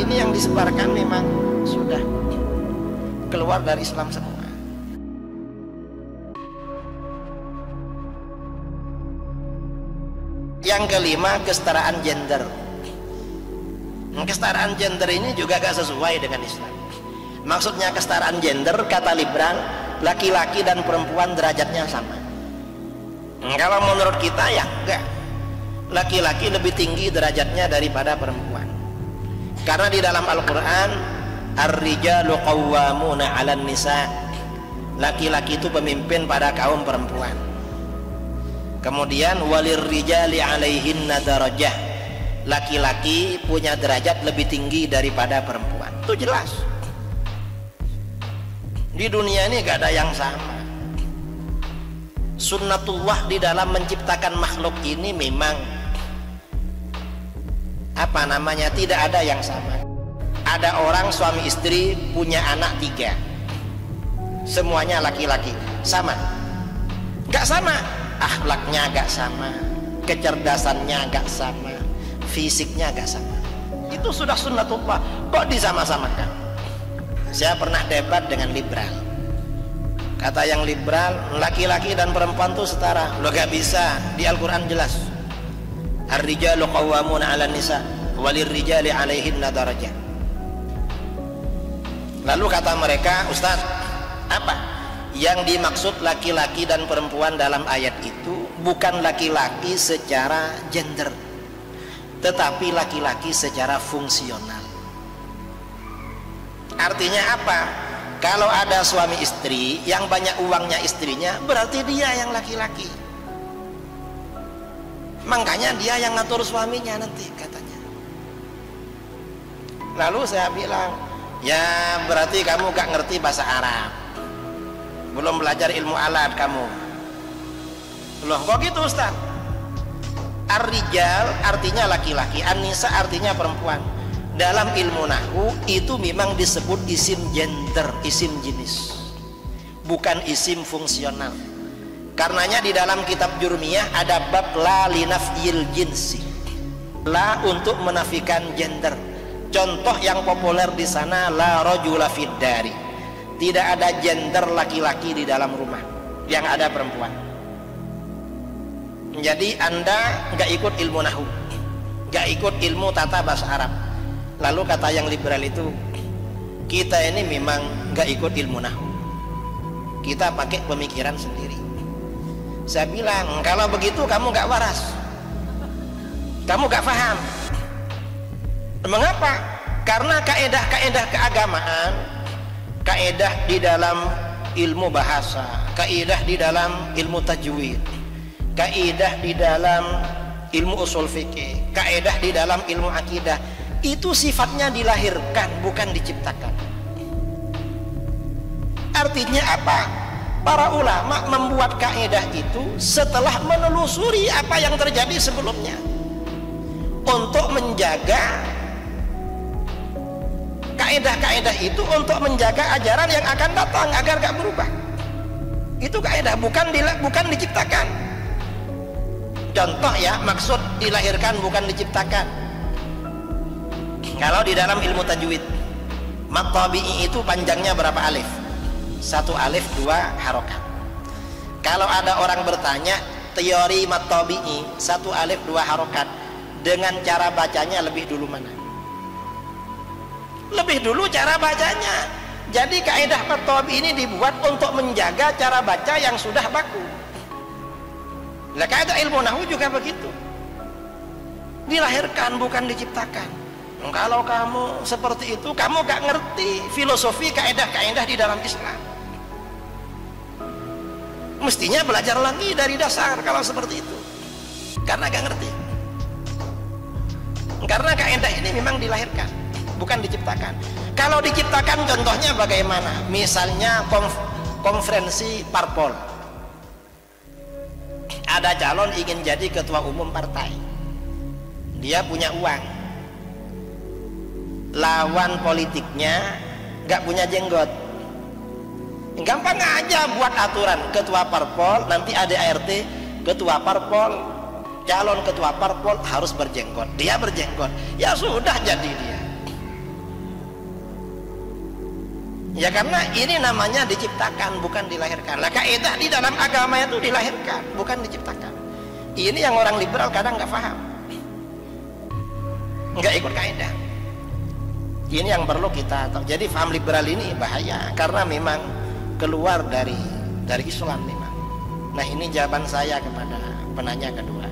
ini yang disebarkan memang sudah keluar dari Islam semua. Yang kelima, kesetaraan gender. Kesetaraan gender ini juga gak sesuai dengan Islam. Maksudnya kesetaraan gender, kata liberal, laki-laki dan perempuan derajatnya sama. Kalau menurut kita ya enggak, laki-laki lebih tinggi derajatnya daripada perempuan. Karena di dalam Al-Quran, ar-rijalu qawwamuna 'alan nisa, laki-laki itu pemimpin pada kaum perempuan. Kemudian walir rijali 'alaihinna darajah, laki-laki punya derajat lebih tinggi daripada perempuan. Itu jelas. Di dunia ini gak ada yang sama. Sunnatullah di dalam menciptakan makhluk ini memang tidak ada yang sama. Ada orang suami istri punya anak 3, semuanya laki-laki, sama? Gak sama. Akhlaknya gak sama, kecerdasannya gak sama, fisiknya gak sama. Itu sudah sunnatullah, kok disama-samakan? Saya pernah debat dengan liberal. Kata yang liberal, laki-laki dan perempuan itu setara. Lo gak bisa, di Al-Quran jelas, ar-rijalu qawwamuna 'alan nisa walir rijali 'alaihinna darajah. Lalu kata mereka, Ustaz, apa yang dimaksud laki-laki dan perempuan dalam ayat itu? Bukan laki-laki secara gender, tetapi laki-laki secara fungsional. Artinya apa? Kalau ada suami istri yang banyak uangnya istrinya, berarti dia yang laki-laki. Makanya dia yang ngatur suaminya nanti, katanya. Lalu saya bilang, ya berarti kamu gak ngerti bahasa Arab, belum belajar ilmu alat kamu. Loh kok gitu Ustaz? Ar-rijal artinya laki-laki, an-nisa artinya perempuan. Dalam ilmu nahwu itu memang disebut isim gender, isim jenis, bukan isim fungsional. Karenanya di dalam kitab Jurmiyah ada bab la linafyil jinsi, la untuk menafikan gender. Contoh yang populer di sana, la rajula fid dari, tidak ada gender laki-laki di dalam rumah, yang ada perempuan. Jadi Anda nggak ikut ilmu nahwu, nggak ikut ilmu tata bahasa Arab. Lalu kata yang liberal itu, kita ini memang nggak ikut ilmu nahwu, kita pakai pemikiran sendiri. Saya bilang, kalau begitu kamu nggak waras, kamu nggak paham. Mengapa? Karena kaedah-kaedah keagamaan, kaedah di dalam ilmu bahasa, kaedah di dalam ilmu tajwid, kaedah di dalam ilmu usul fikih, kaedah di dalam ilmu akidah, itu sifatnya dilahirkan, bukan diciptakan. Artinya apa? Para ulama membuat kaedah itu setelah menelusuri apa yang terjadi sebelumnya, untuk menjaga kaedah-kaedah itu, untuk menjaga ajaran yang akan datang agar gak berubah. Itu kaedah, bukan diciptakan. Contoh ya, maksud dilahirkan bukan diciptakan. Kalau di dalam ilmu tajwid, mat tabi'i itu panjangnya berapa alif? 1 alif 2 harokat. Kalau ada orang bertanya teori mat tabi'i 1 alif 2 harokat, dengan cara bacanya lebih dulu mana? Lebih dulu cara bacanya. Jadi kaedah mat tabi'i ini dibuat untuk menjaga cara baca yang sudah baku. Nah, kaedah ilmu nahwu juga begitu, dilahirkan bukan diciptakan. Kalau kamu seperti itu, kamu gak ngerti filosofi kaedah-kaedah di dalam Islam. Mestinya belajar lagi dari dasar kalau seperti itu, karena gak ngerti. Karena kaedah ini memang dilahirkan, bukan diciptakan. Kalau diciptakan, contohnya bagaimana? Misalnya konferensi parpol, ada calon ingin jadi ketua umum partai, dia punya uang, lawan politiknya nggak punya jenggot, gampang aja buat aturan. Ketua parpol, nanti ada ART, ketua parpol, calon ketua parpol harus berjenggot, dia berjenggot, ya sudah jadi dia. Ya karena ini namanya diciptakan, bukan dilahirkan. Lah kaidah di dalam agama itu dilahirkan, bukan diciptakan. Ini yang orang liberal kadang nggak paham, nggak ikut kaidah. Ini yang perlu kita tahu. Jadi paham liberal ini bahaya karena memang keluar dari Islam memang. Nah ini jawaban saya kepada penanya kedua.